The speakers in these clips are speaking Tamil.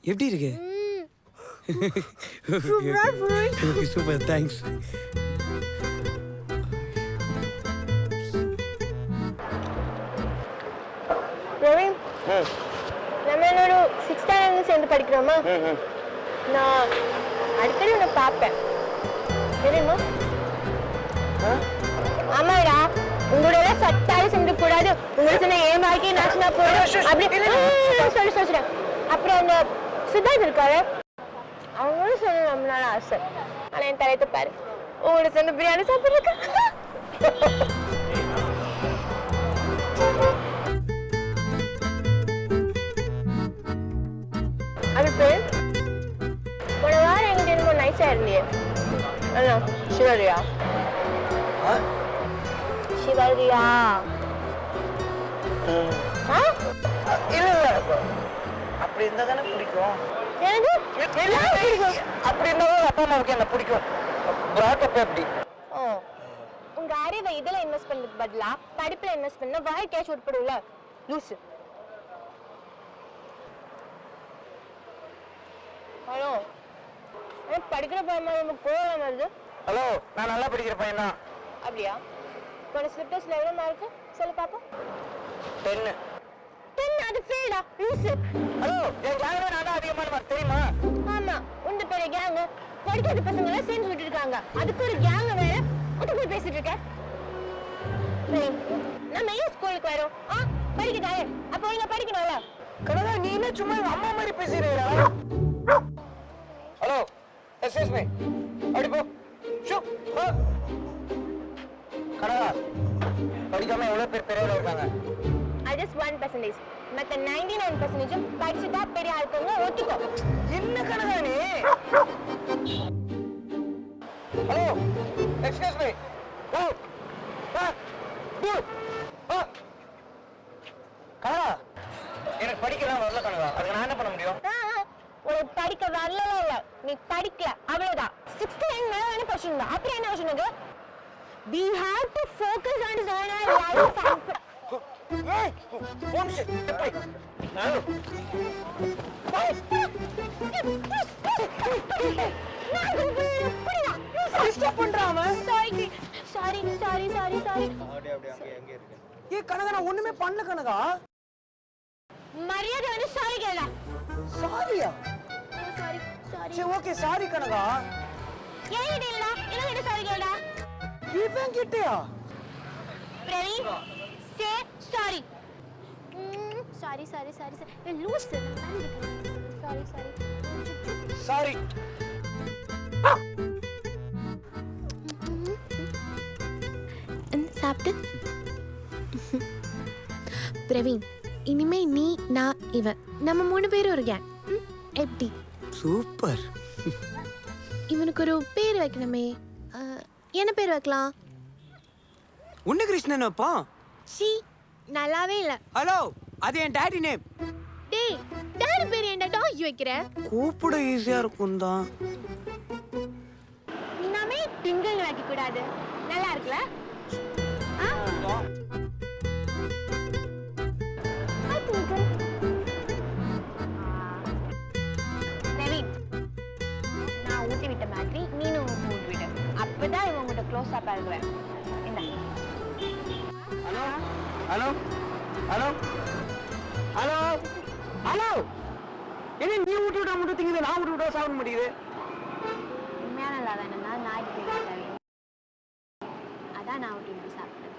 எப்படி இருக்கு? Okay super thanks. பிரவீன், நம்ம என்னோட 6th ஸ்டாண்டர்ட்ல சேர்ந்து படிக்கிறோமா? நான் அடிக்கடி உன்னை பார்ப்பேன் தெரியுமா? ஆமாடா, உங்களோட எல்லாம் சட்டாலும் செஞ்சு கூடாது. உங்களுக்கு சொன்ன ஏன் வாழ்க்கையை நாச்சினா போயிடும் அப்படி சொல்லிட்டேன். அப்புறம் அந்த சித்தார்த் இருக்காரு, அவங்களும் சொல்ல நம்மளால ஆசை. ஆனா என் தலையத்தை பாரு, உங்களோட சேர்ந்து பிரியாணி சாப்பிட்ருக்க. அப்படி போய் போன வாரம் எங்கிட்ட என்னமோ நைஸா இருந்தியே, அண்ணா சிவரியா? சிவரியா? இல்ல அப்படி இருந்தா தானே பிடிக்கும். அப்படி இருந்தா அப்பா அம்மாவுக்கு என்ன பிடிக்கும். அப்படி உங்க அறிவை இதுல இன்வெஸ்ட் பண்றதுக்கு பதிலா படிப்புல இன்வெஸ்ட் பண்ணா வாழ்க்கையாச்சும் உட்படும்ல லூசு. ஹலோ, படிக்கிற பையன் நமக்கு கோவம் வருது. ஹலோ, நான் நல்லா படிக்கிற பையன் தான். அப்படியா? உன்னோட ஸ்லிப் டெஸ்ட்ல எவ்வளவு மார்க் சொல்லு பாப்போம். 10. 10 அது ஃபெயிலா லூசு? ஹலோ, என் கேங்ல நான் தான் அதிகமான மார்க் தெரியுமா? ஆமா, உங்க பெரிய கேங் படிக்காத பசங்க எல்லாம் சேர்ந்து விட்டு இருக்காங்க. அதுக்கு ஒரு கேங் வேற ஒட்டு போய் பேசிட்டு இருக்க. நம்ம ஏன் ஸ்கூலுக்கு வரோம்? படிக்கதாயே, அப்ப நீங்க படிக்கணும்ல. கனகா, நீ என்ன சும்மா அம்மா மாதிரி பேசுறீங்களா? ஹலோ, எக்ஸ்கியூஸ் மீ, அப்படி போ. ஷூ போ. கனகா, படிக்காம எவ்வளவு பேர் பெரியவங்க இருக்காங்க. அது just 1%. மத்த 99% படிச்சுட்டா பெரிய ஆளுங்க ஒத்துக்கோ. என்ன கனகா நீ? Hello, excuse me. ஓ கனகா, எனக்கு படிக்கலாம் வரல கனகா. அதுக்கு நான் என்ன பண்ண முடியும்? உனக்கு படிக்க வரல இல்ல, நீ படிக்கல அவ்வளவுதான். 6th மேல வேணா படிச்சுங்க. அப்படி என்ன சொன்னது? We have to focus on our life and ஏய், one shit. எப்படி? நான் டிஸ்டர்ப் பண்றான் அவன். சாரி. அப்படியே எங்க இருக்கு? ஏய் கனகா, நான் ஒண்ணுமே பண்ணல கனகா. மரியாதை வந்து சாரி கேளா. சாரியா? சாரி. சரி ஓகே, சாரி கனகா. ஏன் இல்லடா? என்ன சாரி கேளா? இவன் கிட்டயா? Praveen, say sorry. sorry. ஏ லூஸ். சாரி. சாப்பிட்டு பிரவீன், இனிமே நீ நான் இவன் நம்ம 3 பேரும் ஒரு கேங். எப்படி? சூப்பர். இவனுக்கு ஒரு பேர் வைக்கணுமே. என்ன பேர் வைக்கலாம்? உன்ன கிருஷ்ணன் அப்பா. சி, நல்லாவே இல்ல. ஹலோ, அது என் டாடி நேம். டேய், டாடி பேர் ஏன்டா டாக் வைக்கிற? கூப்பிட ஈஸியா இருக்கும் தான். நாமே டிங்கிள் வைக்க கூடாது. நல்லா இருக்குல? பிரவீன், நான் ஊட்டி விட்ட மாதிரி நீனும் ஊட்டி விடு. அப்பதான் இவன் உங்கள்கிட்ட க்ளோஸா பழகுவேன். என்ன? ஹலோ. என்ன நீ ஊட்டி விட்டா மட்டும் திங்குது, நான் ஊட்டி விட்டா சாப்பிட முடியுது? உண்மையான இல்லாத என்னன்னா நாய்க்கு தெரியாது. அதான் நான் ஊட்டி விட்டு சாப்பிட்டேன்.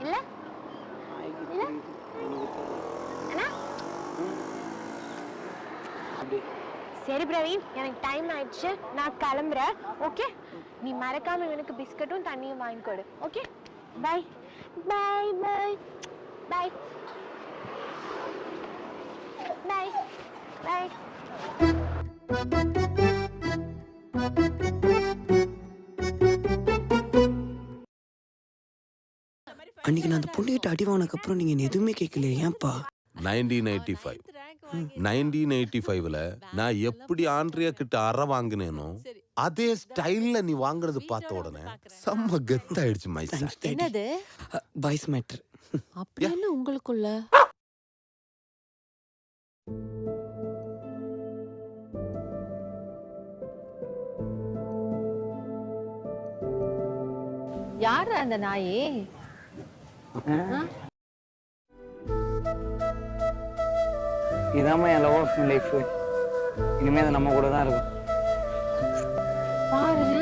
இல்ல இல்ல அண்ணா. சரி பிரவீன், எனக்கு டைம் ஆயிடுச்சு, நான் கிளம்புறேன். ஓகே, நீ மறக்காம இவனுக்கு பிஸ்கட்டும் தண்ணியும் வாங்கி கொடு. Okay, bye. அன்னைக்கு நான் அந்த பொண்ணுகிட்ட அடி வாங்கினதுக்கு அப்புறம் நீங்க என்ன எதுவுமே கேட்கல, ஏன்பா? 1985ல நான் எப்படி ஆண்ட்ரியா கிட்ட அற வாங்கினேனோ அதே ஸ்டைல்ல நீ வாங்குறது பார்த்த உடனே செம்ம கெத்தாயிடுச்சு மைசா. என்னது பாய்ஸ் மேட்டர். அப்படி என்ன உங்களுக்குள்ள? அந்த நாய்? இதாம்மா என் லவ் ஆஃப் லைஃப். இனிமே அது நம்ம கூட தான் இருக்கும். பாரு